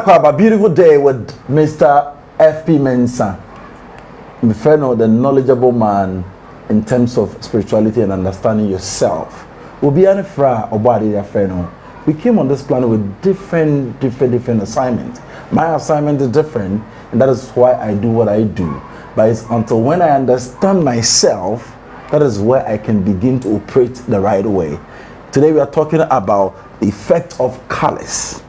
a beautiful day with Mr. F.P. MENSAH, the knowledgeable man in terms of spirituality and understanding yourself. We came on this planet with different assignments. My assignment is different, and that is why I do what I do. But it's until when I understand myself, that is where I can begin to operate the right way. Today we are talking about the effect of colors.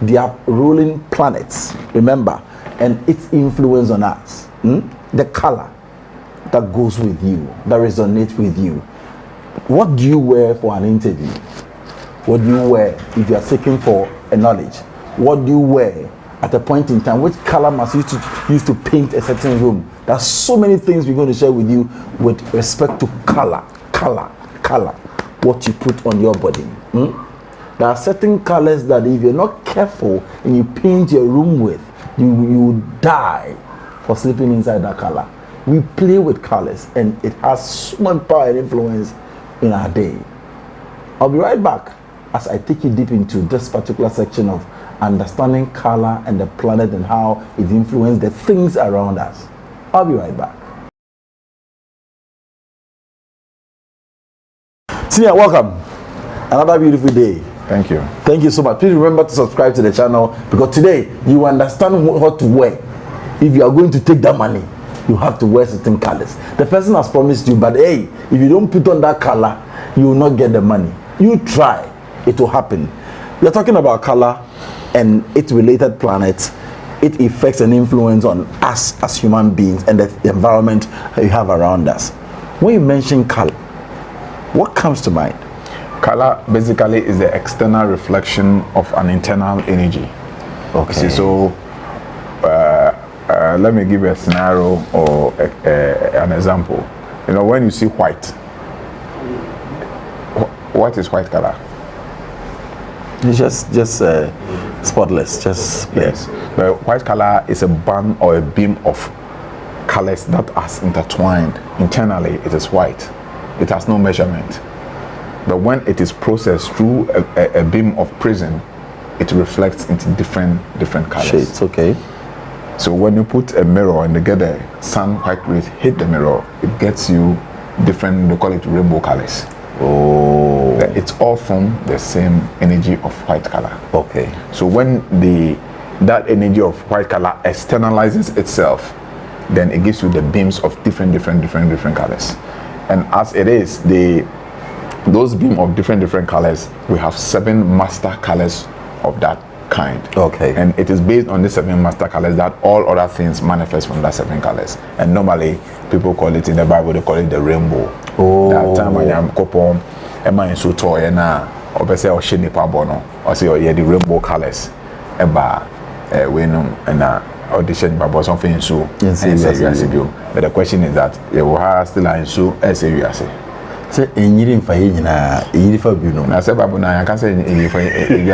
They are ruling planets, remember, and its influence on us. The color that goes with you, that resonates with you. What do you wear for an interview? What do you wear if you are seeking for a knowledge? What do you wear at a point in time? Which color must you use to paint a certain room? There are so many things we're going to share with you with respect to color. What you put on your body. There are certain colors that if you're not careful and you paint your room with, you die for sleeping inside that color. We play with colors and it has so much power and influence in our day. I'll be right back as I take you deep into this particular section of understanding color and the planet and how it influences the things around us. I'll be right back. Senior, welcome. Another beautiful day. Thank you. Thank you so much. Please remember to subscribe to the channel because today you understand what to wear. If you are going to take that money, you have to wear certain colors. The person has promised you, but hey, if you don't put on that color, you will not get the money. You try, it will happen. We are talking about color and its related planets, its effects and influence on us as human beings and the environment you have around us. When you mention color, what comes to mind? Color basically is the external reflection of an internal energy. Okay. See, so let me give you a scenario or an example. You know, when you see white, what is white color? It's just spotless, just yes. But white color is a band or a beam of colors that are intertwined. Internally, it is white. It has no measurement. But when it is processed through a beam of prism, it reflects into different colors. Shades, okay. So when you put a mirror and you get the sun white rays hit the mirror, it gets you different, they call it rainbow colors. Oh. It's all from the same energy of white color. Okay. So when that energy of white color externalizes itself, then it gives you the beams of different colors. And as it is, those beams of different colors, we have 7 master colors of that kind. Okay. And it is based on the 7 master colors that all other things manifest from that 7 colors. And normally, people call it, in the Bible, they call it the rainbow. Oh. That time when I'm kopom, Emma in so toy na, or say or shiny pabono, or say or the rainbow colors. Eba, wenum and audition babo something so. Yes, but the question is that you will have still in so as you say. Say in yirin fa yina, yiri fa bi no. Na say babu na can say in fa you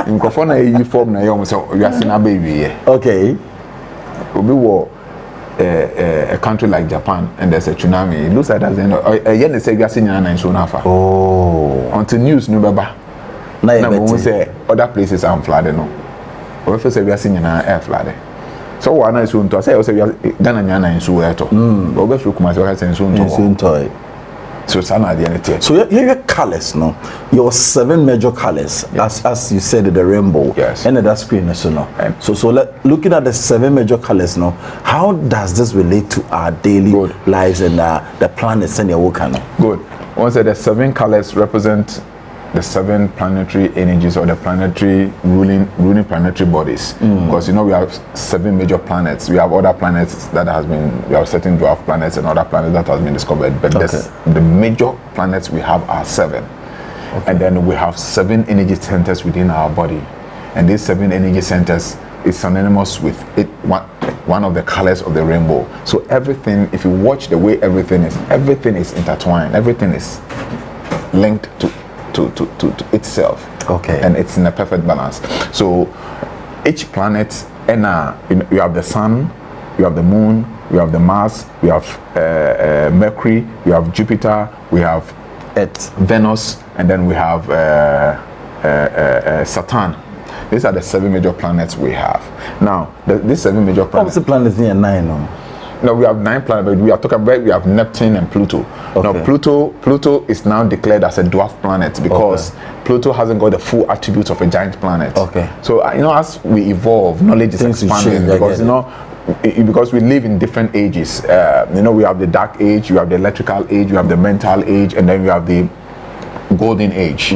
in kofona uniform na yom so you are na baby. Okay. Obi wo a country like Japan and there's a tsunami. It looks like that's the yen say you are seeing na so na fa. Oh. Until news no baba. Na we say other places are flooded no. We first say we are seeing na air flooded. So one is soon to say we are Ghana nyana in so eto. Obi fru kuma say we are saying soon to. So your colors, no, your 7 major colors, yes. as you said, the rainbow, yes, and the screen, so looking at the 7 major colors, no, how does this relate to our daily lives and the planets and your work? Good. Once the 7 colors represent the 7 planetary energies or the planetary ruling planetary bodies, because you know we have 7 major planets. We have other planets that we have certain dwarf planets and other planets that has been discovered, but the major planets we have are 7. And then we have 7 energy centers within our body, and these 7 energy centers is synonymous with one of the colors of the rainbow. So everything, if you watch the way everything is intertwined, everything is linked to itself. Okay. And it's in a perfect balance. So each planet, and you have the sun, you have the moon, you have the Mars, we have Mercury, we have Jupiter, we have Earth, Venus, and then we have Saturn. These are the 7 major planets we have. Now, these 7 major planets. What's the planets near 9? No, we have 9 planets, but we are talking about, we have Neptune and Pluto. Okay. Now, Pluto is now declared as a dwarf planet because Pluto hasn't got the full attributes of a giant planet. Okay. So, as we evolve, knowledge is expanding because, because we live in different ages. We have the dark age, you have the electrical age, you have the mental age, and then we have the golden age.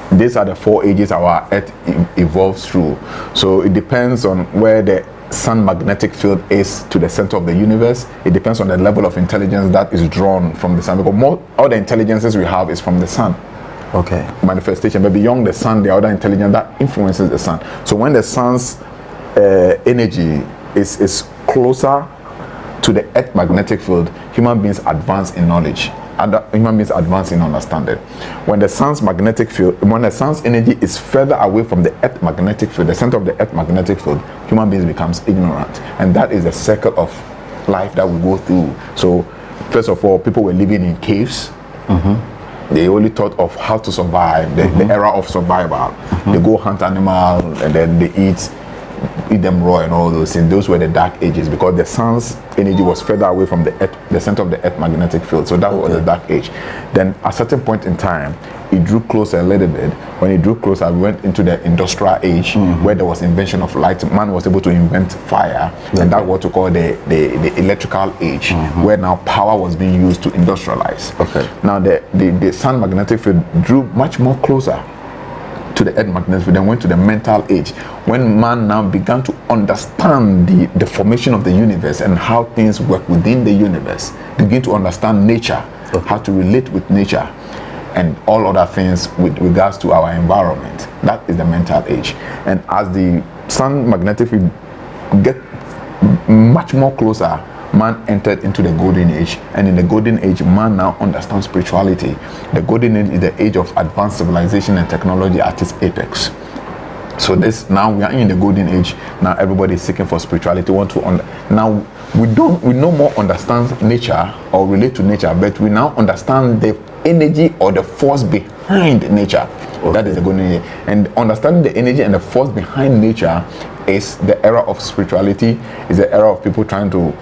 These are the 4 ages our Earth evolves through. So it depends on where the sun magnetic field is to the center of the universe. It depends on the level of intelligence that is drawn from the sun, because all the intelligences we have is from the sun. Okay. Manifestation, but beyond the sun, the other intelligence that influences the sun. So when the sun's energy is closer to the Earth magnetic field, human beings advance in knowledge. Human beings advance in understanding. When the sun's magnetic field, when the sun's energy is further away from the Earth magnetic field, the center of the Earth magnetic field, human beings becomes ignorant, and that is a circle of life that we go through. So, first of all, people were living in caves. They only thought of how to survive, the era of survival. They go hunt animals and then they eat them raw and all those things. Those were the dark ages because the sun's energy was further away from the Earth, the center of the Earth magnetic field. So that was the dark age. Then at a certain point in time, it drew closer a little bit. When it drew closer, we went into the industrial age where there was invention of light. Man was able to invent fire, and that was what we call the electrical age, where now power was being used to industrialize. Okay. Now the sun magnetic field drew much more closer to the Earth magnetic field, then went to the mental age, when man now began to understand the formation of the universe and how things work within the universe, begin to understand nature, how to relate with nature, and all other things with regards to our environment. That is the mental age. And as the sun magnetic field get much more closer, man entered into the golden age, and in the golden age, man now understands spirituality. The golden age is the age of advanced civilization and technology at its apex. So now we are in the golden age. Now everybody is seeking for spirituality. Now we no more understand nature or relate to nature, but we now understand the energy or the force behind nature. That is the golden age. And understanding the energy and the force behind nature is the era of spirituality. Is the era of people trying to.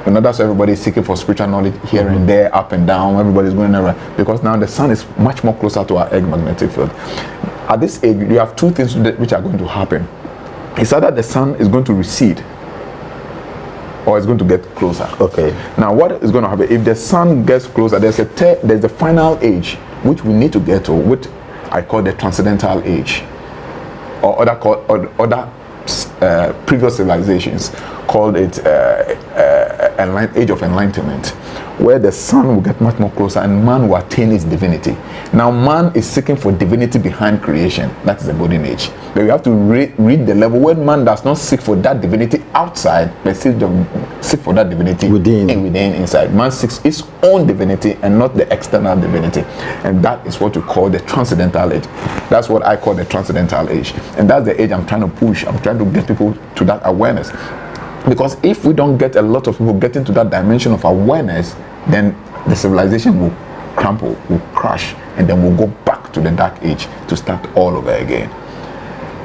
That's why everybody is seeking for spiritual knowledge here and there, up and down. Everybody's going around because now the sun is much more closer to our Earth magnetic field. At this age, you have 2 things which are going to happen. It's either the sun is going to recede or it's going to get closer. Okay. Now, what is going to happen if the sun gets closer? There's the final age which we need to get to, which I call the transcendental age, or other previous civilizations called it age of enlightenment, where the sun will get much more closer and man will attain its divinity. Now man is seeking for divinity behind creation. That is the golden age. But we have to read the level where man does not seek for that divinity outside, but seek for that divinity within inside. Man seeks his own divinity and not the external divinity, and that is what we call the transcendental age. That's what I call the transcendental age, and that's the age I'm trying to push. I'm trying to get people to that awareness. Because if we don't get a lot of people getting to that dimension of awareness, then the civilization will crumble, will crash, and then we'll go back to the dark age to start all over again.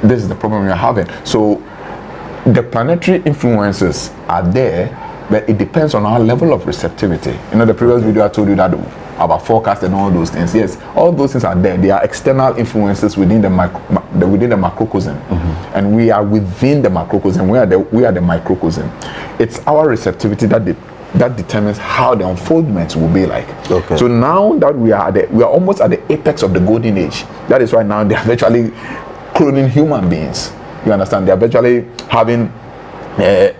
This is the problem we are having. So the planetary influences are there, but it depends on our level of receptivity. The previous video I told you that about forecast and all those things. Yes, all those things are there. They are external influences within the macrocosm, and we are within the macrocosm. We are the microcosm. It's our receptivity that determines how the unfoldments will be like. Okay. So now that we are almost at the apex of the golden age. That is why now they are virtually cloning human beings. You understand? They are virtually having a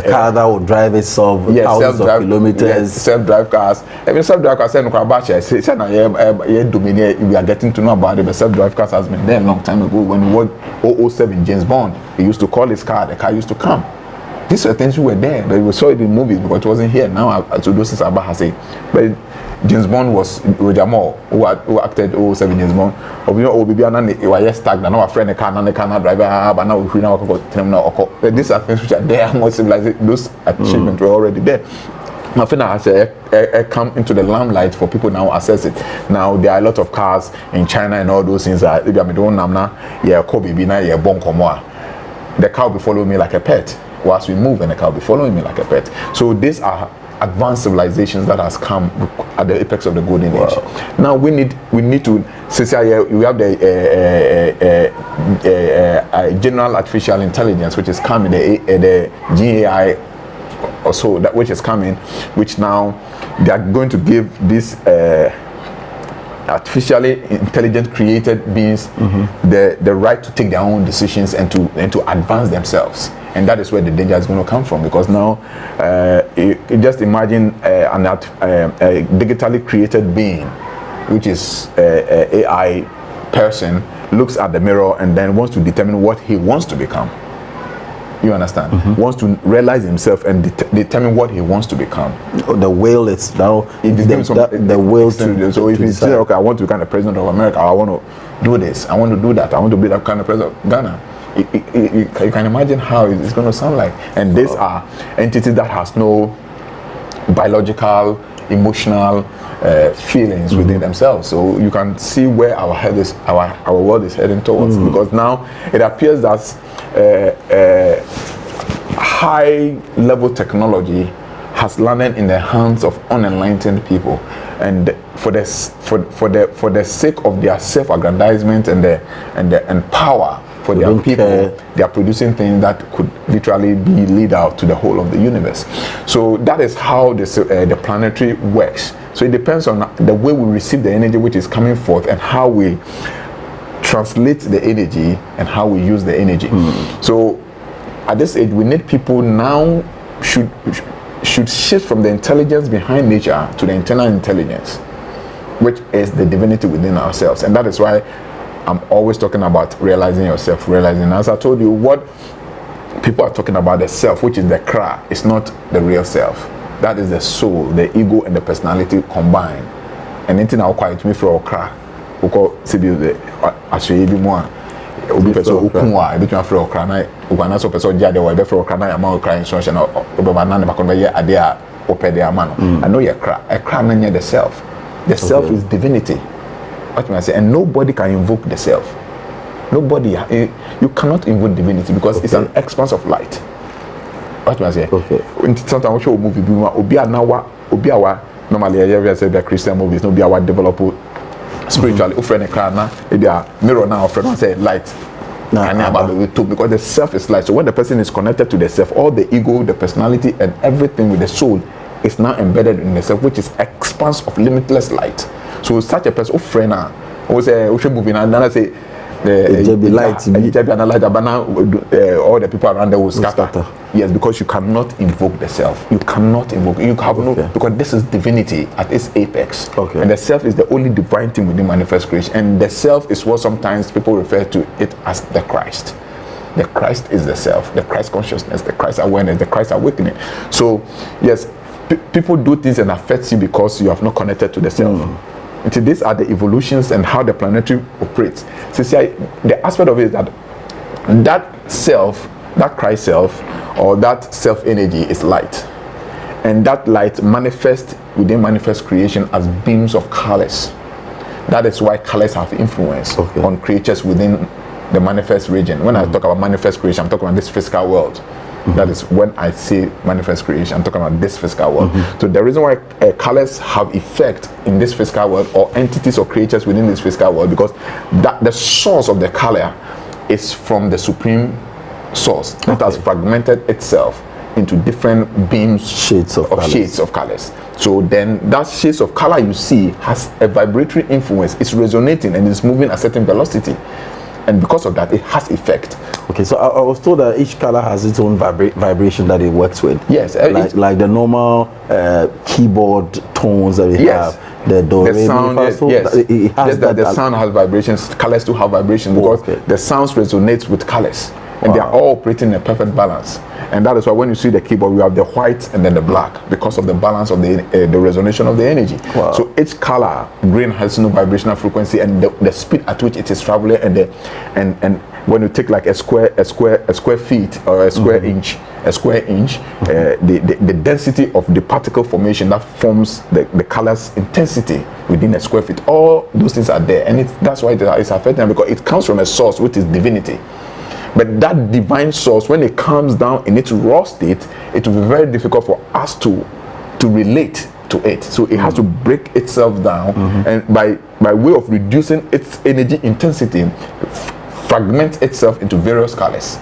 car that will drive itself thousands of kilometers. Yes, self-drive cars. Even self-drive cars, we are getting to know about it, but self-drive cars has been there a long time ago. When we watched 007 James Bond, he used to call his car, the car used to come. These are things were there, but we saw it in movies because it wasn't here. Now, so those things are Bahasa. But James Bond was Roger Moore, who acted 007 James Bond. We were stuck, and our friend, the car driver, but now we now got terminal. These are things which are there, more civilized. Those achievements were already there. I think as I come into the limelight for people now access it. Now there are a lot of cars in China and all those things that maybe I'm doing now. Yeah, Kobe be now yeah bonkomoa. The car will be following me like a pet. Whilst we move, and the car will be following me like a pet. So these are advanced civilizations that has come at the apex of the golden age. Now we need to since we have the general artificial intelligence, which is coming, the GAI or so, that which is coming, which now they are going to give this artificially intelligent created beings the right to take their own decisions and to advance themselves. And that is where the danger is going to come from, because now you just imagine a digitally created being, which is a AI person, looks at the mirror and then wants to determine what he wants to become. You understand? Wants to realize himself and determine what he wants to become. The will is now the will to. So if you say, okay, I want to become the president of America, I want to do this, I want to do that, I want to be that kind of president of Ghana. You can imagine how it's going to sound like. And these are entities that has no biological, emotional feelings within themselves. So you can see where our head is, our world is heading towards. Because now it appears that high level technology has landed in the hands of unenlightened people, and for the sake of their self-aggrandizement and power for their people, they are producing things that could literally be lead out to the whole of the universe. So that is how the planetary works. So it depends on the way we receive the energy which is coming forth, and how we translate the energy and how we use the energy. So at this age, we need people now should shift from the intelligence behind nature to the internal intelligence, which is the divinity within ourselves. And that is why I'm always talking about realizing yourself, realizing. As I told you, what people are talking about, the self, which is the cra, is not the real self. That is the soul, the ego, and the personality combined. And anything I'll quite me for cra, because CB as you be more. Obi person okunwa ebi twa frɛ okra na ogwana so person gya de wa be frɛ okra na ya ma okra instruction na obeba na ne bakon be ye ade a opede ama no. I know your cra na nye the self. The self is divinity. What you say, and nobody can invoke the self. Nobody, you cannot invoke divinity, because it's an expanse of light. What you say? Sometimes we show movie obi awa normally I say the Christian movies no be our develop spiritually. Offering a car now, a mirror now offering say light. Because the self is light. So when the person is connected to the self, all the ego, the personality, and everything with the soul is now embedded in the self, which is expanse of limitless light. So such a person, friend, or say, moving and then I say, light, all the people around there will scatter. Yes, because you cannot invoke the self. You cannot invoke. You have no, because this is divinity at its apex. And the self is the only divine thing within manifest creation. And the self is what sometimes people refer to it as the Christ. The Christ is the self, the Christ consciousness, the Christ awareness, the Christ awakening. So yes, people do things and affect you because you have not connected to the self. These are the evolutions and how the planetary operates. So see, the aspect of it is that self, that Christ self, or that self energy is light, and that light manifests within manifest creation as beams of colors. That is why colors have influence on creatures within the manifest region. When I talk about manifest creation, I'm talking about this physical world. That is when I say manifest creation, I'm talking about this physical world. So the reason why colors have effect in this physical world, or entities or creatures within this physical world, because that the source of the color is from the supreme source that has fragmented itself into different beams, shades of colors. So then that shades of color you see has a vibratory influence. It's resonating and it's moving at a certain velocity. And because of that, it has effect. Okay, so I was told that each color has its own vibration that it works with. Yes, like the normal keyboard tones that we have. The do, the sound, the sound has vibrations. Colors do have vibrations because the sounds resonate with colors, and they are all operating in a perfect balance. And that is why when you see the keyboard, we have the white and then the black, because of the balance of the resonation of the energy. So each color, green has no vibrational frequency, and the speed at which it is traveling, and when you take like a square feet or a square inch, the density of the particle formation that forms the color's intensity within a square feet, all those things are there, and that's why it's affecting, because it comes from a source which is divinity. But that divine source, when it comes down in its raw state, it will be very difficult for us to relate to it. So it has to break itself down, and by way of reducing its energy intensity, fragment itself into various colors.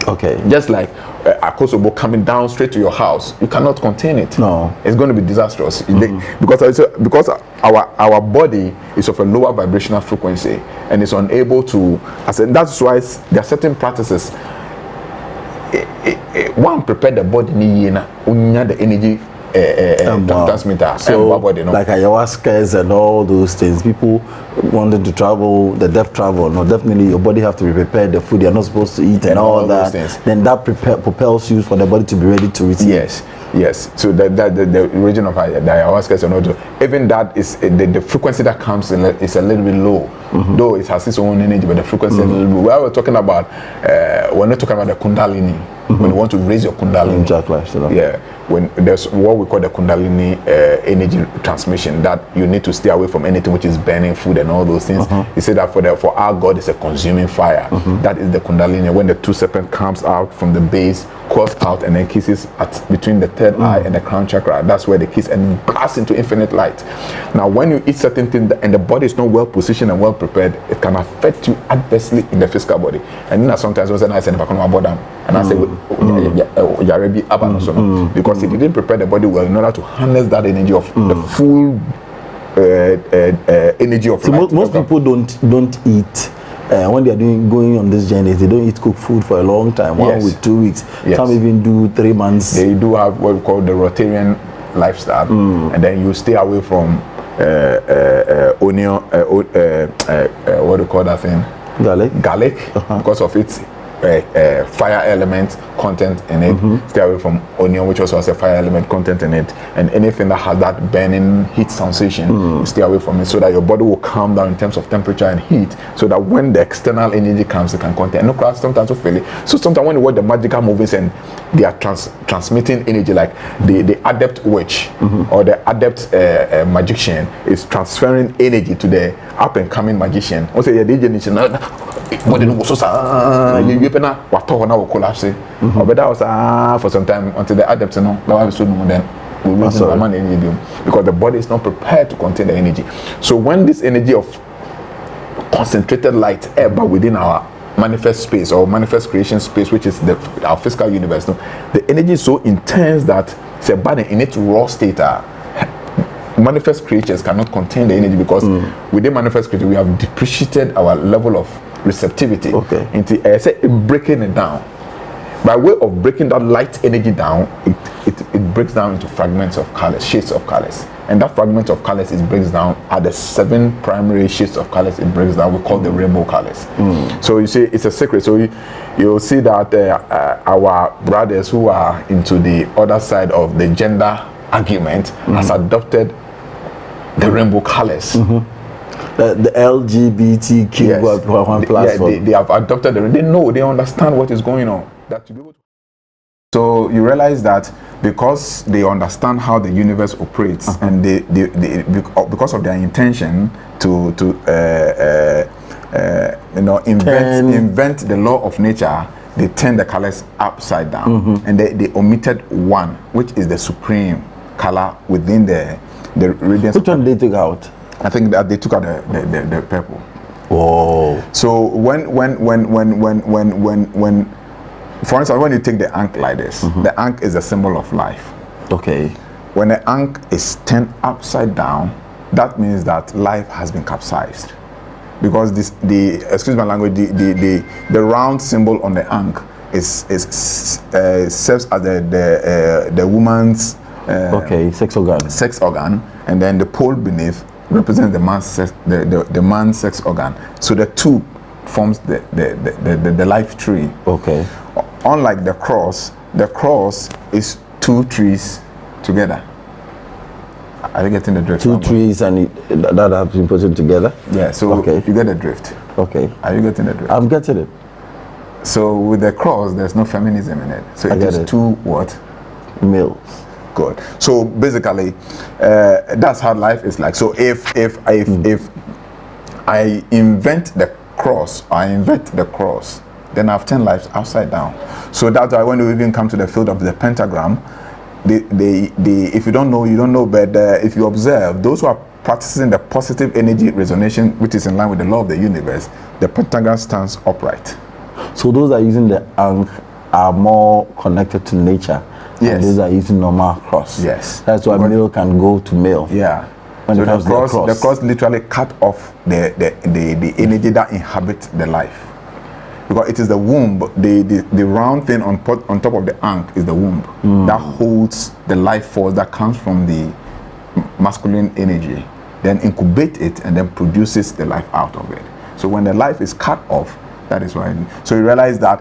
Okay. Just like a kosobo coming down straight to your house, you cannot contain it. No, it's going to be disastrous. Because our body is of a lower vibrational frequency and is unable to. That's why there are certain practices. One prepare the body the energy transmitter. So like ayahuasca and all those things, people wanting to travel, the death travel, no, definitely your body have to be prepared, the food you're not supposed to eat and all that, then that propels you for the body to be ready to receive. Yes. So the origin of the ayahuasca and all, even that is the frequency that comes in is a little bit low, though it has its own energy, but the frequency is a little bit. We're talking about we're not talking about the kundalini. When you want to raise your kundalini, when there's what we call the kundalini energy transmission, that you need to stay away from anything which is burning food and all those things. He said that for our God is a consuming fire. That is the kundalini. When the two serpent comes out from the base, coils out, and then kisses between the third eye and the crown chakra, that's where they kiss and blasts into infinite light. Now when you eat certain things and the body is not well positioned and well prepared, it can affect you adversely in the physical body. And then sometimes when I say and I say because it didn't prepare the body well in order to harness that energy of the full energy of light. Most people don't eat when they are going on this journey. They don't eat cooked food for a long time, 1 week, 2 weeks. Some even do 3 months. They do have what we call the Rotarian lifestyle, and then you stay away from onion, what do you call that thing? Garlic, because of its fire element content in it. Stay away from onion, which also has a fire element content in it, and anything that has that burning heat sensation, stay away from it, so that your body will calm down in terms of temperature and heat, so that when the external energy comes, it can contain. And no, sometimes you feel it. So sometimes when you watch the magical movies and they are transmitting energy, like the adept witch or the adept magician is transferring energy to the up and coming magician. Also, for some time until the adept then because the body is not prepared to contain the energy. So when this energy of concentrated light ever within our manifest space or manifest creation space, which is our physical universe, the energy is so intense that it's a body in its raw state. Manifest creatures cannot contain the energy because within manifest creatures we have depreciated our level of receptivity into breaking it down. By way of breaking that light energy down, it breaks down into fragments of colors, shades of colors, and that fragment of colors it breaks down at the 7 primary shades of colors. It breaks down. We call the rainbow colors. So you see, it's a secret. So you'll see that our brothers who are into the other side of the gender argument has adopted the rainbow colors. The LGBTQ platform. They have adopted it. They understand what is going on. That to be able to. So you realize that because they understand how the universe operates, and they because of their intention to invent the law of nature, they turn the colors upside down, and they omitted one, which is the supreme color within the radiance. Which one they took out? I think that they took out the purple. Whoa. So when for instance, when you take the ankh like this, the ankh is a symbol of life. Okay. When the ankh is turned upside down, that means that life has been capsized, because excuse my language, the round symbol on the ankh serves as the woman's sex organ, and then the pole beneath represents the man's sex organ. So the two forms the life tree. Okay. Unlike the cross is 2 trees together. Are you getting the drift? 2 trees and that have been put together. Yeah. So you get the drift. Okay. Are you getting the drift? I'm getting it. So with the cross, there's no feminism in it. So it is two what? Males. Good. So basically, that's how life is like. So if I invent the cross, then I've turned lives upside down. So that's why when we even come to the field of the pentagram, if you don't know, you don't know, but if you observe, those who are practicing the positive energy resonation, which is in line with the law of the universe, the pentagram stands upright. So those that are using the ankh are more connected to nature. Yes. And those that are using normal cross. Yes. That's why male can go to male. Yeah. When so it comes the cross literally cut off the energy that inhabits the life. Because it is the womb, the round thing on top of the ankh is the womb that holds the life force that comes from the masculine energy, then incubate it and then produces the life out of it. So when the life is cut off, that is why. So you realize that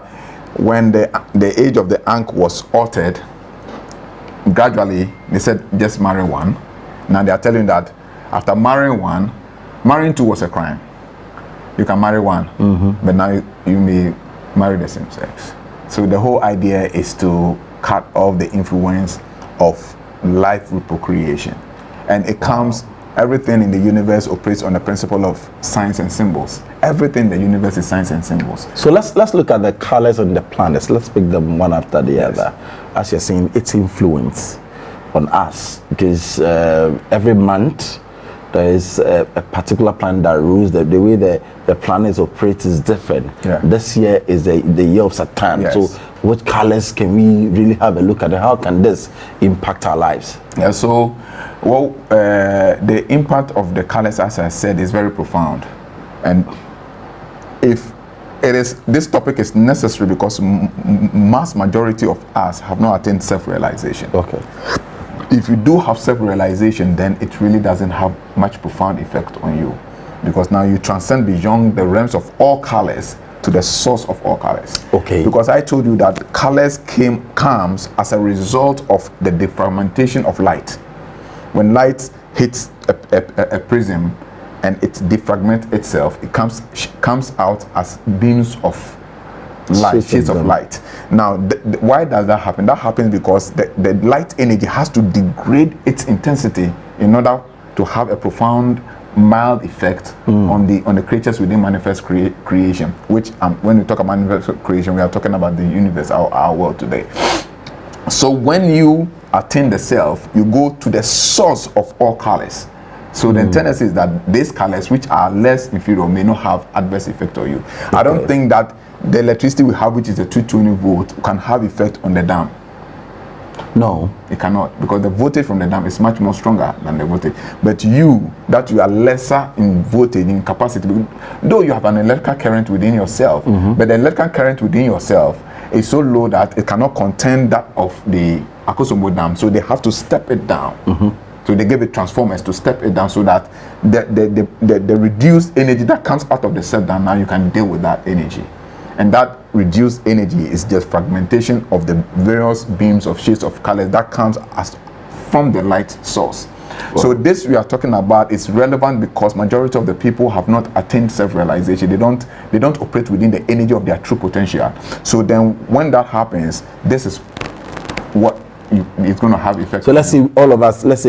when the age of the ankh was altered, gradually they said just marry one. Now they are telling that after marrying one, marrying two was a crime. You can marry one, but now you may marry the same sex. So the whole idea is to cut off the influence of life reprocreation. And it comes, everything in the universe operates on the principle of signs and symbols. Everything in the universe is signs and symbols. So let's look at the colors on the planets. Let's pick them one after the other. As you're saying, its influence on us, because every month there is a particular planet that rules. The way the planets operate is different. Yeah. This year is the year of Saturn. Yes. So what colors can we really have a look at? How can this impact our lives? Yeah, so the impact of the colors, as I said, is very profound. And if it is, this topic is necessary because mass majority of us have not attained self-realization. Okay. If you do have self-realization, then it really doesn't have much profound effect on you, because now you transcend beyond the realms of all colors to the source of all colors. Okay. Because I told you that colors comes as a result of the defragmentation of light. When light hits a prism and it defragments itself, it comes out as beams of light, shades of light. Now, why does that happen? That happens because the light energy has to degrade its intensity in order to have a profound, mild effect on the creatures within manifest creation. Which, when we talk about manifest creation, we are talking about the universe, our world today. So when you attain the self, you go to the source of all colors. So the tendency is that these colors, which are less inferior, may not have adverse effect on you. Okay. I don't think that the electricity we have, which is a 220 volt, can have effect on the dam. No, it cannot, because the voltage from the dam is much more stronger than the voltage. But you are lesser in voltage, in capacity, though you have an electrical current within yourself, but the electrical current within yourself is so low that it cannot contain that of the Akosombo dam. So they have to step it down. So they give it transformers to step it down, so that the reduced energy that comes out of the step down, now you can deal with that energy. And that reduced energy is just fragmentation of the various beams of shades of colors that comes from the light source. Wow. So this we are talking about is relevant because majority of the people have not attained self-realization. They don't operate within the energy of their true potential. So then when that happens, this is what it's going to have effect. So let's see, all of us, let's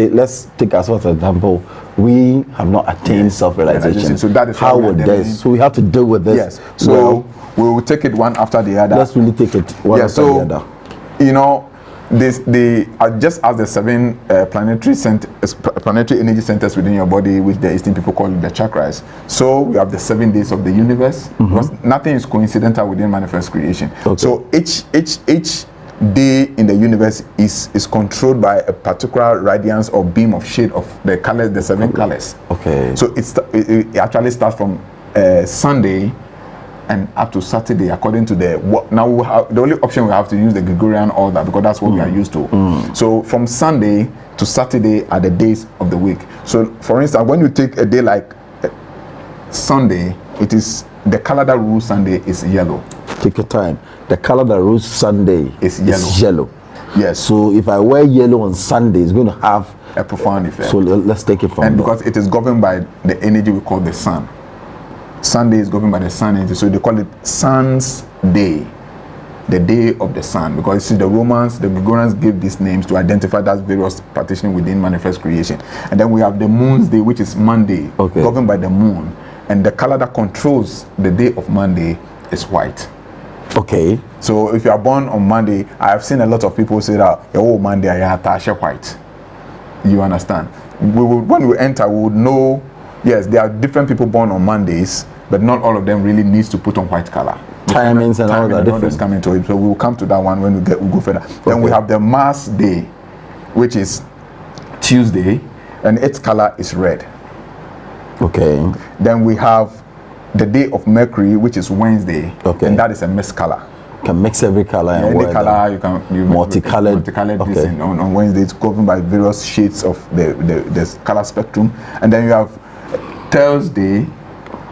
take ourselves as an example. We have not attained self-realization. So that is how would this? So we have to deal with this. Yes. So we will take it one after the other. Let's really take it one after the other. You know, just as the 7 planetary energy centers within your body, which the Eastern people call the chakras. So we have the 7 days of the universe. Because nothing is coincidental within manifest creation. Okay. So each day in the universe is controlled by a particular radiance or beam of shade of the colors, the 7 colors. Okay. So it actually starts from Sunday and up to Saturday, according to the only option we have to use the Gregorian order, because that's what we are used to. So from Sunday to Saturday are the days of the week. So for instance, when you take a day like Sunday, it is the color that rules Sunday is yellow. Take your time. The color that rules Sunday is yellow. Yes. So if I wear yellow on Sunday, it's going to have a profound effect. So let's take it from and there. Because it is governed by the energy we call the sun. Sunday is governed by the sun energy, so they call it sun's day, the day of the sun, because you see the Romans, the Gregorians gave these names to identify that various partitioning within manifest creation. And then we have the moon's day, which is Monday, governed by the moon, and the color that controls the day of Monday is white. Okay. So if you are born on Monday, I have seen a lot of people say that, oh, Monday I have to white. You understand? When we enter, we would know, yes, there are different people born on Mondays, but not all of them really needs to put on white color. Timings and all that different. Come into it. So we will come to that one when we go further. Then we have the Mars day, which is Tuesday, and its color is red. Okay. Then we have the day of Mercury, which is Wednesday, and that is a mixed color. You can mix every color and any color you can multicolored this on Wednesday. It's governed by various shades of the color spectrum. And then you have Thursday,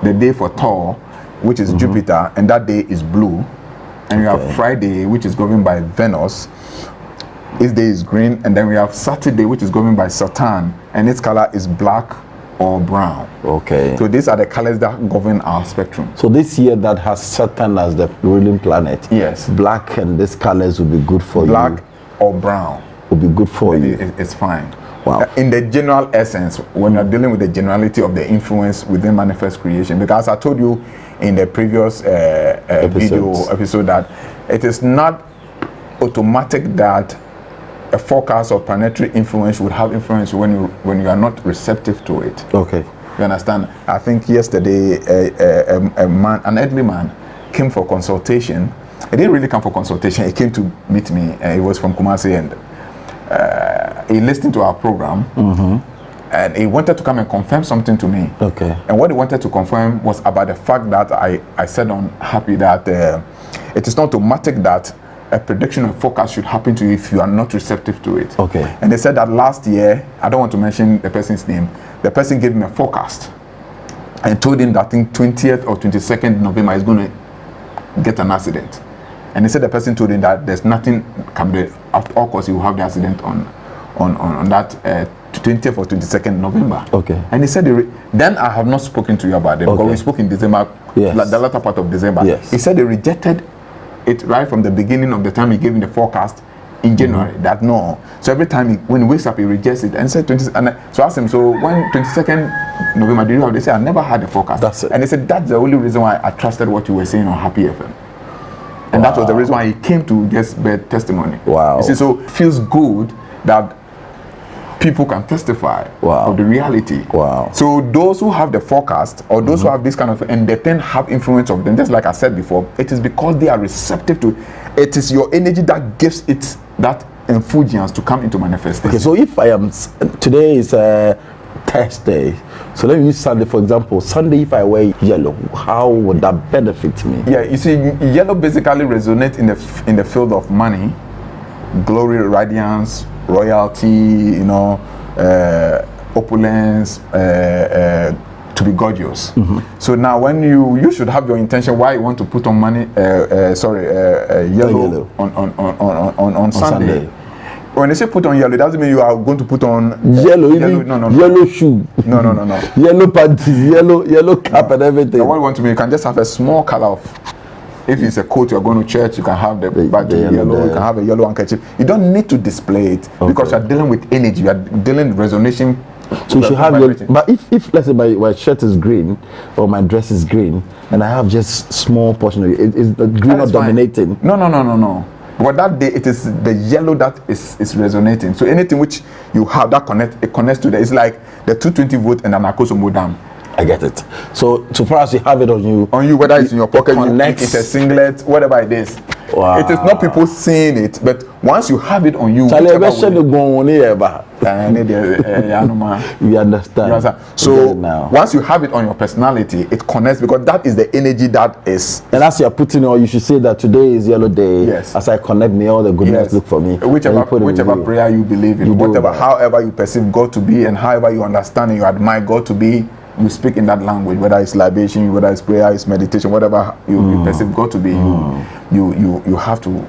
the day for Thor, which is Jupiter, and that day is blue. And you have Friday, which is governed by Venus. Its day is green. And then we have Saturday, which is governed by Saturn, and its color is black or brown. Okay. So these are the colors that govern our spectrum. So this year that has Saturn as the ruling planet. Yes. Black and these colors will be good for you. Black or brown will be good for you. It's fine. Wow. In the general essence, when you're dealing with the generality of the influence within manifest creation, because I told you in the previous episode that it is not automatic that a forecast of planetary influence would have influence when you are not receptive to it. Okay. You understand? I think yesterday an elderly man came for consultation. He didn't really come for consultation. He came to meet me. He was from Kumasi, and he listened to our program. And he wanted to come and confirm something to me. Okay. And what he wanted to confirm was about the fact that I said on Happy that it is not automatic that a prediction or forecast should happen to you if you are not receptive to it. Okay. And they said that last year, I don't want to mention the person's name, the person gave him a forecast and told him that I think 20th or 22nd November is going to get an accident. And he said the person told him that there's nothing coming. At all costs, he will have the accident on that 20th or 22nd November. Okay. And he said, then I have not spoken to you about it because we spoke in December, the latter part of December. Yes. He said they rejected it right from the beginning of the time he gave him the forecast in January. That no. So every time when he wakes up, he rejects it and said 20. So I asked him, so when 22nd November, did you have? They said I never had a forecast. That's it. And they said that's the only reason why I trusted what you were saying on Happy FM. And that was the reason why he came to just bear testimony. Wow. You see, so it feels good that people can testify of the reality. Wow. So those who have the forecast or those who have this kind of, and they then have influence of them, just like I said before, it is because they are receptive to it. It is your energy that gives it that effulgence to come into manifestation. Okay, so if I am, today is Thursday, so let me use Sunday for example. Sunday, if I wear yellow, how would that benefit me? Yeah, you see, yellow basically resonates in the field of money, glory, radiance, royalty, opulence, to be gorgeous. So now when you should have your intention why you want to put on money, yellow on Sunday. When they say put on yellow, it doesn't mean you are going to put on yellow yellow shoe, no yellow panties, yellow cap and everything. Now what you want to mean, you can just have a small color of, if it's a coat, you're going to church, you can have the badge yellow, you can have a yellow handkerchief. You don't need to display it because you're dealing with energy, you're dealing with resonation. So you should have but if let's say my shirt is green or my dress is green and I have just small portion of it, is the green not dominating? No. But that day it is the yellow that is resonating. So anything which you have that connects to that. It's like the 220 volt and an Akosomo dam. I get it. So far as you have it on you, whether it's in your pocket, it's a singlet, whatever it is. Wow. It is not people seeing it, but once you have it on you, we understand. So once you have it on your personality, it connects because that is the energy that is. And as you are putting on, you should say that today is yellow day. Yes. As I connect me, all the goodness look for me. Whichever prayer you believe in, however you perceive God to be, and however you understand and you admire God to be. You speak in that language, whether it's libation, whether it's prayer, it's meditation, whatever you perceive God to be, you have to do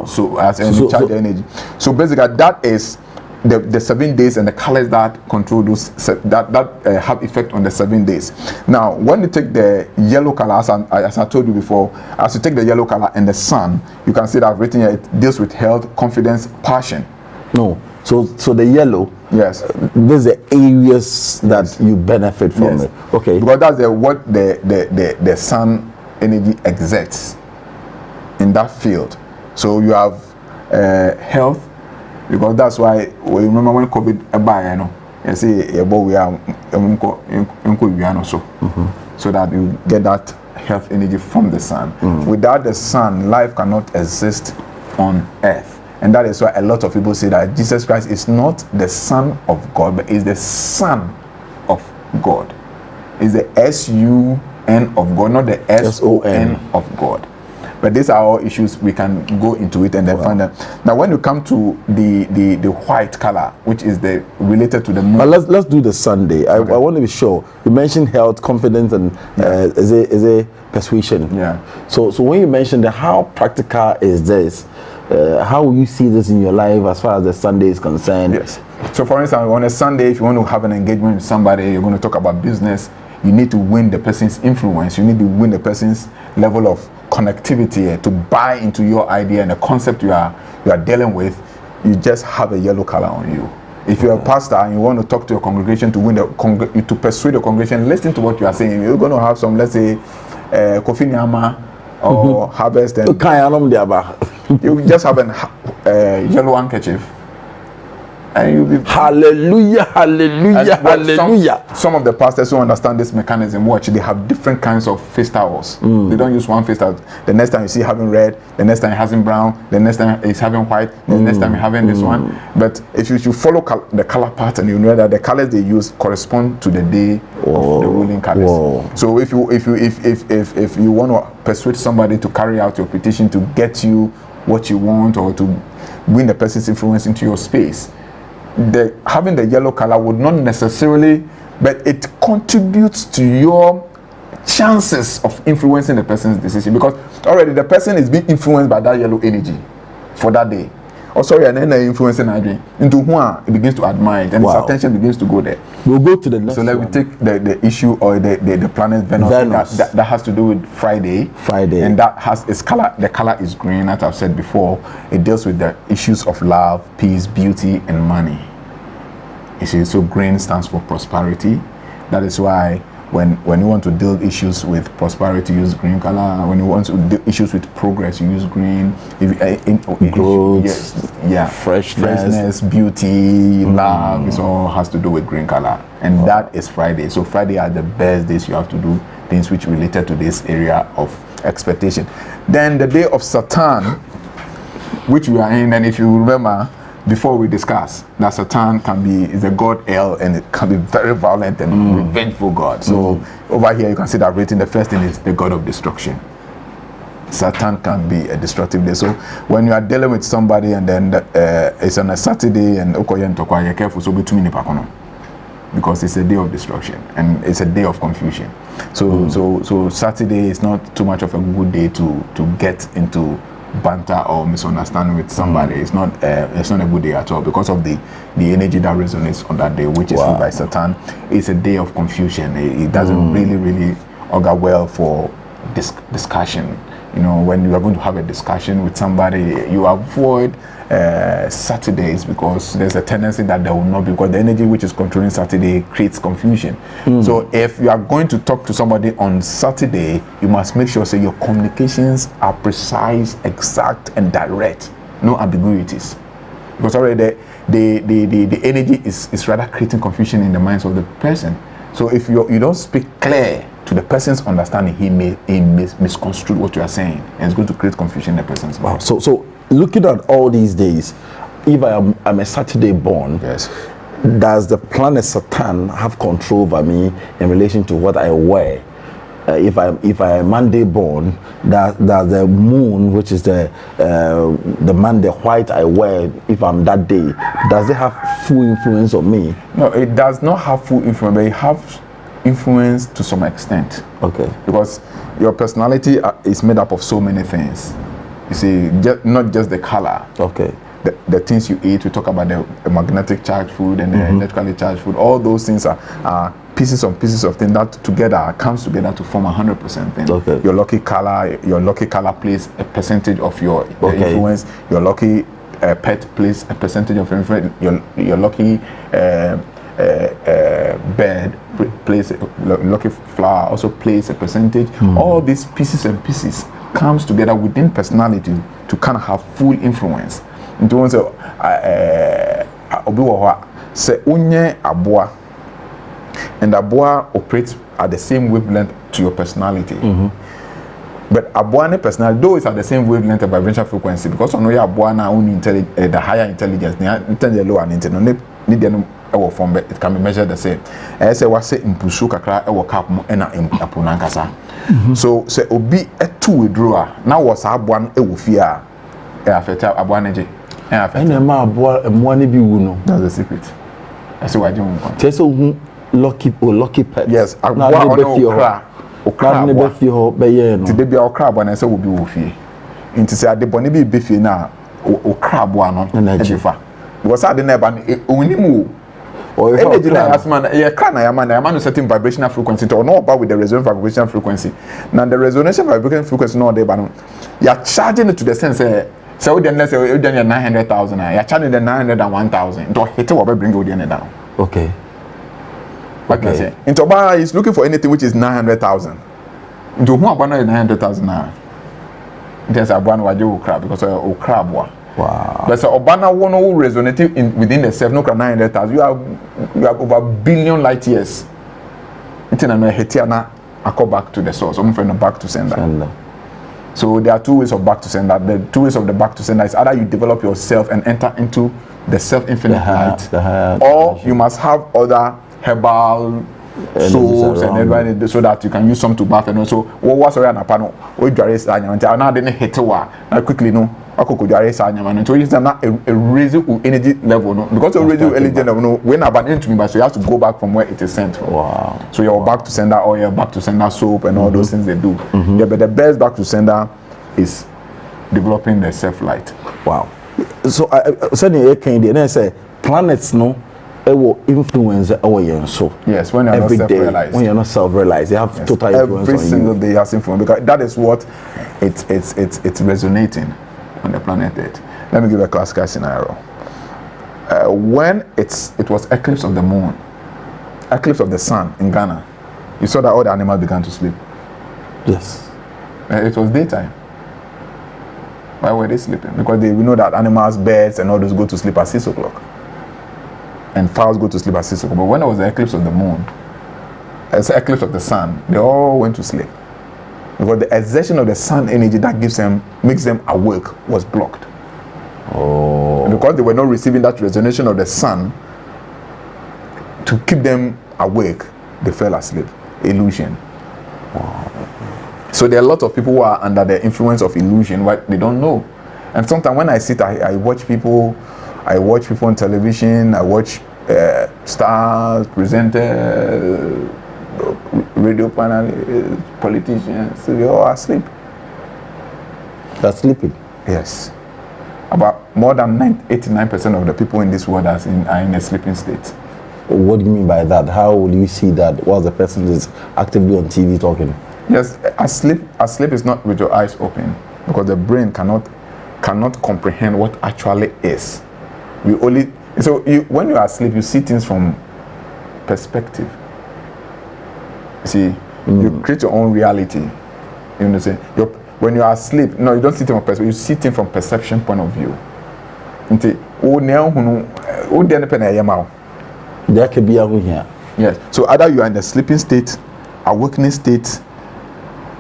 so as charge the energy. So basically, that is the 7 days and the colors that control those that have effect on the 7 days. Now, when you take the yellow color, as I told you before, as you take the yellow color and the sun, you can see that I've written here, it deals with health, confidence, passion. No. So the yellow. Yes. These are areas that you benefit from it. Okay. Because that's what the sun energy exerts in that field. So you have health, because that's why we remember when COVID you know, you see we are so that you get that health energy from the sun. Without the sun, life cannot exist on earth. And that is why a lot of people say that Jesus Christ is not the Son of God, but is the Son of God. Is the S-U-N of God, not the S-O-N of God. But these are all issues, we can go into it and then find out. Now, when you come to the white color, which is related to the moon. But let's do the Sunday. I want to be sure. You mentioned health, confidence, and is a persuasion. Yeah. So when you mentioned how practical is this? How will you see this in your life as far as the Sunday is concerned? Yes. So for instance, on a Sunday, if you want to have an engagement with somebody, you're going to talk about business, you need to win the person's influence. You need to win the person's level of connectivity to buy into your idea and the concept you are dealing with. You just have a yellow color on you. If you're a pastor and you want to talk to your congregation to win to persuade the congregation, listen to what you are saying. You're going to have some, let's say, Kofi Nyama or Harvest, and you just have a yellow handkerchief, and you'll be hallelujah, hallelujah, hallelujah. Some of the pastors who understand this mechanism, they have different kinds of face towels. They don't use one face towel. The next time you see having red, the next time having brown, the next time it's having white, the next time you're having this one. But if you follow the color pattern, you know that the colors they use correspond to the day of the ruling colors. So if you want to persuade somebody to carry out your petition to get you what you want or to win the person's influence into your space, having the yellow color would not necessarily, but it contributes to your chances of influencing the person's decision, because already the person is being influenced by that yellow energy for that day. Oh, sorry, and then the influencing idea into whom it begins to admire it, and its attention begins to go there. We'll go to the next. So let me take the issue or the planet Venus. That has to do with Friday, and that has its color. The color is green, as I've said before. It deals with the issues of love, peace, beauty, and money. You see, so green stands for prosperity. That is why when you want to deal issues with prosperity, use green color. When you want to deal issues with progress, you use green. Growth, freshness, beauty, love, it all has to do with green color. And that is Friday. So Friday are the best days you have to do things which related to this area of expectation. Then the day of Saturn, which we are in, and if you remember, before we discuss that Satan is a god El, and it can be very violent and revengeful god. So over here you can see that rating. The first thing is the god of destruction. Satan can be a destructive day. So when you are dealing with somebody and then it's on a Saturday and you're careful, so between because it's a day of destruction and it's a day of confusion. So Saturday is not too much of a good day to get into banter or misunderstanding with somebody. It's not a good day at all, because of the energy that resonates on that day, which is ruled by Satan. It's a day of confusion. It doesn't really augur well for discussion. You know, when you are going to have a discussion with somebody, you avoid Saturdays, because there's a tendency that there will not be, because the energy which is controlling Saturday creates confusion. So if you are going to talk to somebody on Saturday, you must make sure your communications are precise, exact, and direct. No ambiguities, because already the energy is rather creating confusion in the minds of the person. So if you don't speak clear to the person's understanding, he may misconstrue what you are saying, and it's going to create confusion in the person's mind. So looking at all these days, if I'm a Saturday born, does the planet Saturn have control over me in relation to what I wear? If I'm a Monday born, does the moon, which is the Monday white I wear, if I'm that day, does it have full influence on me? No, it does not have full influence, but it has influence to some extent. Okay. Because your personality is made up of so many things. You see, not just the color. Okay. the things you eat. We talk about the magnetic charged food and the electrically charged food. All those things are pieces of things that together comes together to form 100% thing. Okay. Your lucky color plays a percentage of your influence. Your lucky pet plays a percentage of influence. Your lucky bird plays, lucky flower also plays a percentage. All these pieces and pieces comes together within personality to kind of have full influence. Into one say obi wo ho say unye aboa, and aboa operates at the same wavelength to your personality. But aboa ne personality, though it's at the same wavelength of vibrational frequency, because on your aboa na only the higher intelligence, the lower intelligence, need the our form, but it can be measured the same. As I was saying, impulsu kakra e work mo na apuna nkasa. So say obi etu withdraw na was aboa e wo fia e affect aboa neje. E affect. And ma aboa emo ne bi wu no. That's the secret. I say waje won kon. Say so lucky pet. Yes, aboa okra ne be fie ho be ye no. Ti de bia okra aboa na say obi wo fie. Nti say ade boni bi fie na okra aboa no e be fa. Because I didn't have onimu. Or energy na certain vibrational frequency or not about with the resonant vibrational frequency. Now the resonation vibrational frequency no there, but you're charging it to the sense so then let's say you done 900,000, you're charging the 901,000. Don't hit it or bring it down. Okay. What can I say? Into bar is looking for anything which is 900,000. Into who about 900,000 now? There's a one waju crab because a crab one. Wow. But so Obana one who resonating within the 7,900,000. You have over a billion light years. It's in a hetiana. I go back to the source. I'm from the back to sender. So there are two ways of back to sender. The two ways of the back to sender is either you develop yourself and enter into the self-infinite light, or you must have other herbal soaps and everything so that you can use some to bath and also what's around a panel. We dress and now didn't hit quickly no. So it's not a raising energy level, no? Because a raising energy level, no, when abandoned to me, but so you have to go back from where it is sent from. Wow. So you're back to sender oil, back to sender soap, and all those things they do. Yeah, but the best back to sender is developing the self light. Wow. So I said and I say planets no it will influence our yen so. Yes, when you're not self-realized. When you're not self-realized, they have total influence every on single you. day has influence because that is what it's resonating on the planet Earth. Let me give a classical scenario. When it was eclipse of the moon, eclipse of the sun in Ghana, you saw that all the animals began to sleep. Yes. It was daytime. Why were they sleeping? Because we know that animals, birds, and all those go to sleep at 6 o'clock. And fowls go to sleep at 6 o'clock. But when there was the eclipse of the moon, it's the eclipse of the sun, they all went to sleep. Because the exertion of the sun energy that makes them awake was blocked. Oh. And because they were not receiving that resonation of the sun to keep them awake, they fell asleep. Illusion. Wow. So there are a lot of people who are under the influence of illusion, what they don't know. And sometimes when I sit, I watch people on television, I watch stars, presenters, radio panelists, politicians, so they all are asleep. They're sleeping? Yes. About more than 89% of the people in this world are in a sleeping state. What do you mean by that? How will you see that while the person is actively on TV talking? Yes, asleep is not with your eyes open because the brain cannot comprehend what actually is. When you are asleep, you see things from perspective. See, you create your own reality. You understand? When you are asleep, no, you don't see things from perspective. You see things from perception point of view. There could be a here. Yes. So either you are in the sleeping state, awakening state,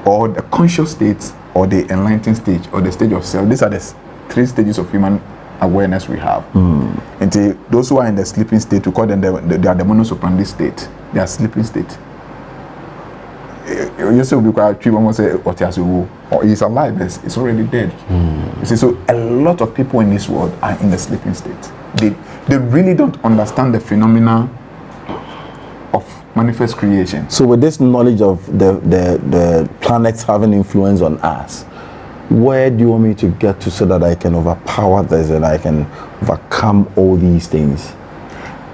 or the conscious state, or the enlightened stage, or the stage of self. These are the 3 stages of human awareness we have. And those who are in the sleeping state, we call them they are the monosoprandi state. They are sleeping state. You say almost say or he's alive, it's already dead. You see, so a lot of people in this world are in the sleeping state. They really don't understand the phenomena of manifest creation. So with this knowledge of the planets having influence on us, where do you want me to get to so that I can overpower this and I can overcome all these things?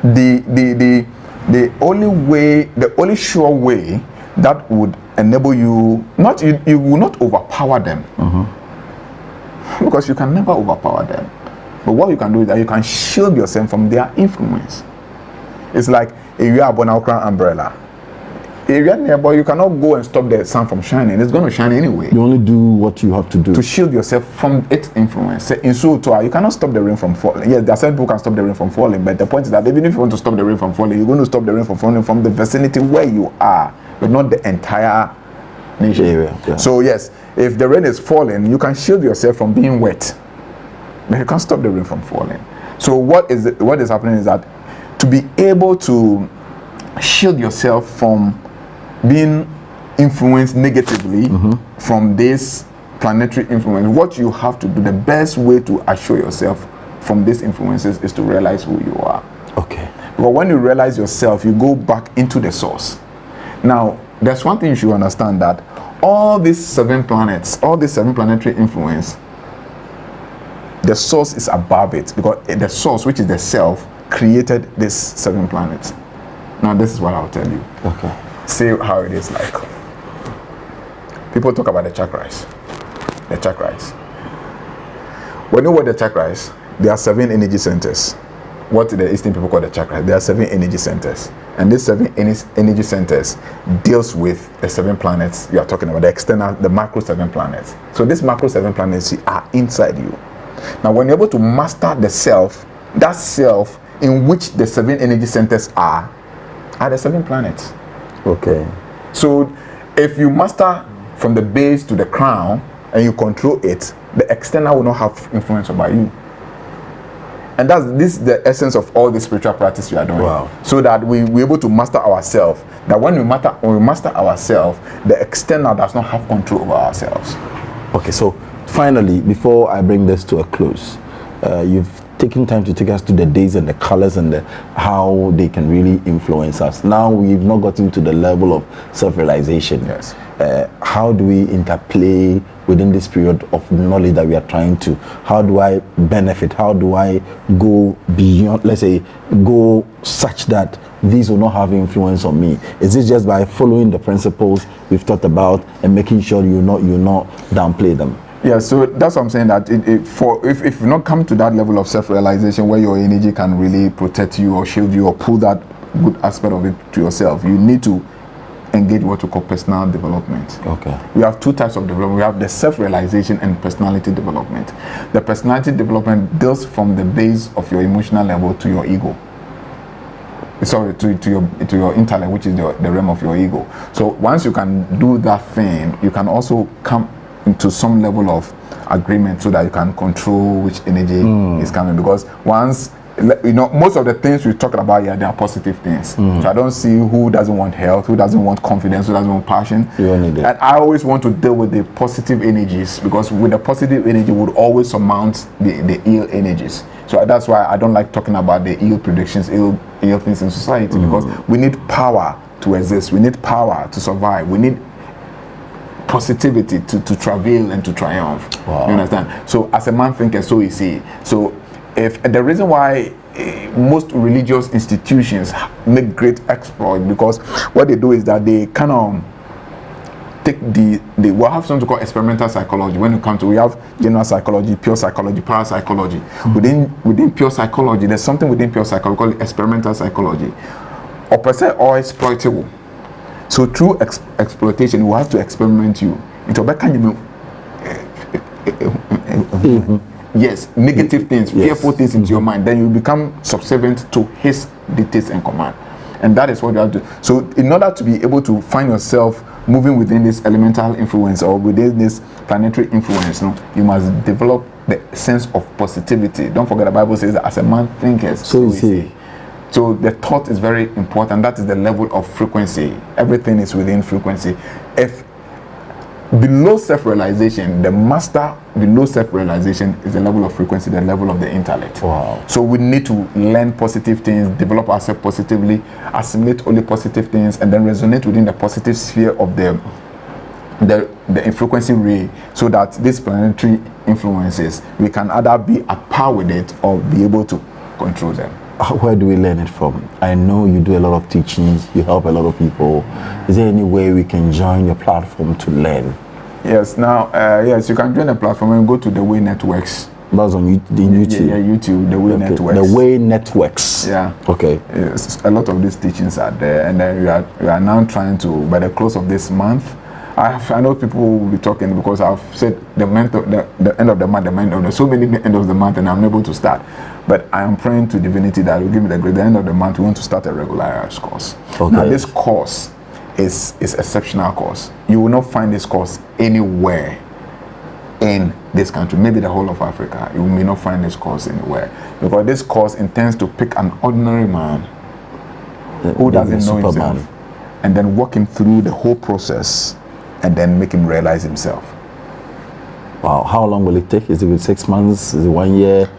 The only sure way that would enable you, you will not overpower them, because you can never overpower them. But what you can do is that you can shield yourself from their influence. It's like if you have an umbrella. If you're nearby, you cannot go and stop the sun from shining. It's going to shine anyway. You only do what you have to do to shield yourself from its influence. In you cannot stop the rain from falling. Yes, there are certain people who can stop the rain from falling, but the point is that even if you want to stop the rain from falling, you're going to stop the rain from falling from the vicinity where you are, but not the entire nation area. Yeah. So yes, if the rain is falling, you can shield yourself from being wet, but you can't stop the rain from falling. So what is happening is that to be able to shield yourself from being influenced negatively from this planetary influence, what you have to do, the best way to assure yourself from these influences is to realize who you are. Okay. But when you realize yourself, you go back into the source. Now, there's one thing you should understand, that all these 7 planets, all these 7 planetary influence, the source is above it, because the source, which is the self, created these 7 planets. Now, this is what I'll tell you. Okay. See how it is like. People talk about the chakras. The chakras. When you know what the chakras, there are 7 energy centers. What the Eastern people call the chakras. There are 7 energy centers. And these 7 energy centers deals with the 7 planets you are talking about, the external, the macro 7 planets. So these macro 7 planets are inside you. Now, when you're able to master the self, that self in which the 7 energy centers are the 7 planets. Okay. So if you master from the base to the crown and you control it, the external will not have influence over you. And this is the essence of all the spiritual practice we are doing. Wow. So that we're able to master ourselves. That when we master ourselves, the external does not have control over ourselves. Okay, so finally, before I bring this to a close, you've taking time to take us to the days and the colors and how they can really influence us. Now we've not gotten to the level of self-realization. Yes. How do we interplay within this period of knowledge that we are trying to? How do I benefit? How do I go beyond, let's say, go such that these will not have influence on me? Is it just by following the principles we've talked about and making sure you not downplay them? Yeah, so that's what I'm saying, that if you not come to that level of self-realization where your energy can really protect you or shield you or pull that good aspect of it to yourself, you need to engage what we call personal development. Okay. We have 2 types of development. We have the self-realization and personality development. The personality development deals from the base of your emotional level to your ego. Sorry, to your intellect, which is the realm of your ego. So once you can do that thing, you can also come into some level of agreement so that you can control which energy is coming. Because once, most of the things we're talking about here, they are positive things. So I don't see who doesn't want health, who doesn't want confidence, who doesn't want passion. You need it. And I always want to deal with the positive energies, because with the positive energy would always surmount the ill energies. So that's why I don't like talking about the ill predictions, ill things in society, because we need power to exist. We need power to survive. We need positivity to travail and to triumph. Wow. You understand? So as a man thinketh, so is he. So if the reason why most religious institutions make great exploit, because what they do is that they kind of take they will have something called experimental psychology. When it comes to, we have general psychology, pure psychology, parapsychology. Within pure psychology, there's something within pure psychology called experimental psychology, or per se, or exploitable. So through exploitation, we have to experiment you. Yes, negative things, fearful things into your mind. Then you become subservient to his dictates and command. And that is what you have to do. So in order to be able to find yourself moving within this elemental influence or within this planetary influence, you must develop the sense of positivity. Don't forget, the Bible says that as a man thinketh, so is he. So the thought is very important. That is the level of frequency. Everything is within frequency. If below self-realization, the master below self-realization is the level of frequency, the level of the intellect. Wow. So we need to learn positive things, develop ourselves positively, assimilate only positive things, and then resonate within the positive sphere of the the frequency ray, so that these planetary influences, we can either be at par with it or be able to control them. Where do we learn it from? I know you do a lot of teachings, you help a lot of people. Is there any way we can join your platform to learn? Yes, now, yes, you can join the platform and go to the Way Networks. That's on YouTube? Yeah, YouTube, the Way Networks. The Way Networks. Yeah. Okay. Yes, a lot of these teachings are there, and then we are now trying to, by the close of this month, I know people will be talking because I've said the end of the month, so many end of the month, and I'm able to start. But I am praying to divinity that will give me the grace. The end of the month, we want to start a regular IRS course. Okay. Now, this course is exceptional course. You will not find this course anywhere in this country, maybe the whole of Africa. You may not find this course anywhere, because this course intends to pick an ordinary man who doesn't know himself, and then walk him through the whole process, and then make him realize himself. Wow. How long will it take? Is it 6 months? Is it 1 year?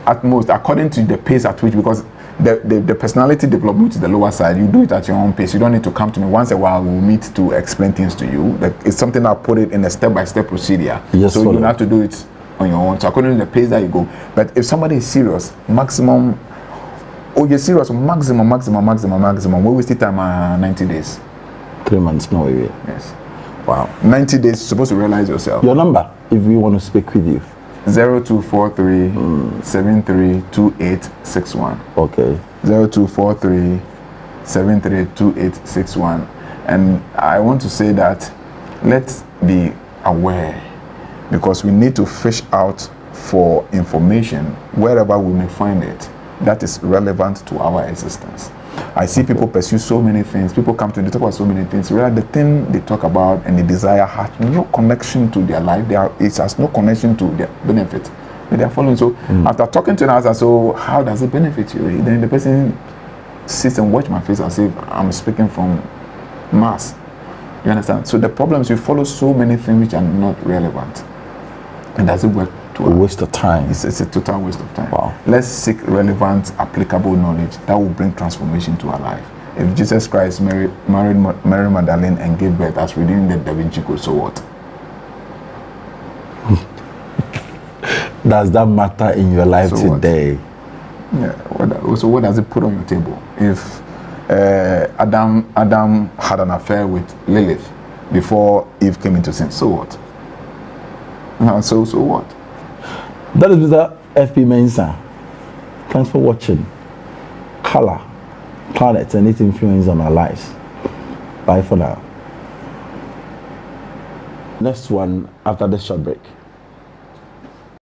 At most, according to the pace at which, because the personality development is the lower side, you do it at your own pace. You don't need to come to me once a while. We'll meet to explain things to you. It's something I put it in a step-by-step procedure. Yes, so you don't have to do it on your own. So according to the pace that you go. But if somebody is serious, maximum, you're serious, maximum, we wasted time 90 days. 3 months, no way. Yes. Wow. 90 days, you're supposed to realize yourself. Your number, if we want to speak with you. 0243 732861. Okay. 0243 732861. And I want to say that let's be aware, because we need to fish out for information wherever we may find it that is relevant to our existence. I see people pursue so many things. People come to me, they talk about so many things. Really, the thing they talk about and the desire has no connection to their life. It has no connection to their benefit. They are following. So after talking to them, I said, so how does it benefit you? Then the person sits and watch my face and says, I'm speaking from Mars. You understand? So the problem is we follow so many things which are not relevant. And does it work? A waste of time. It's a total waste of time. Wow. Let's seek relevant, applicable knowledge that will bring transformation to our life. If Jesus Christ married Mary Magdalene and gave birth as redeeming the Da Vinci Code, so what? Does that matter in your life So today? Yeah. So what does it put on your table? If Adam had an affair with Lilith before Eve came into sin, so what? So what? That is Mr. FP MENSAH. Thanks for watching. Color, planets, and its influence on our lives. Bye for now. Next one after this short break.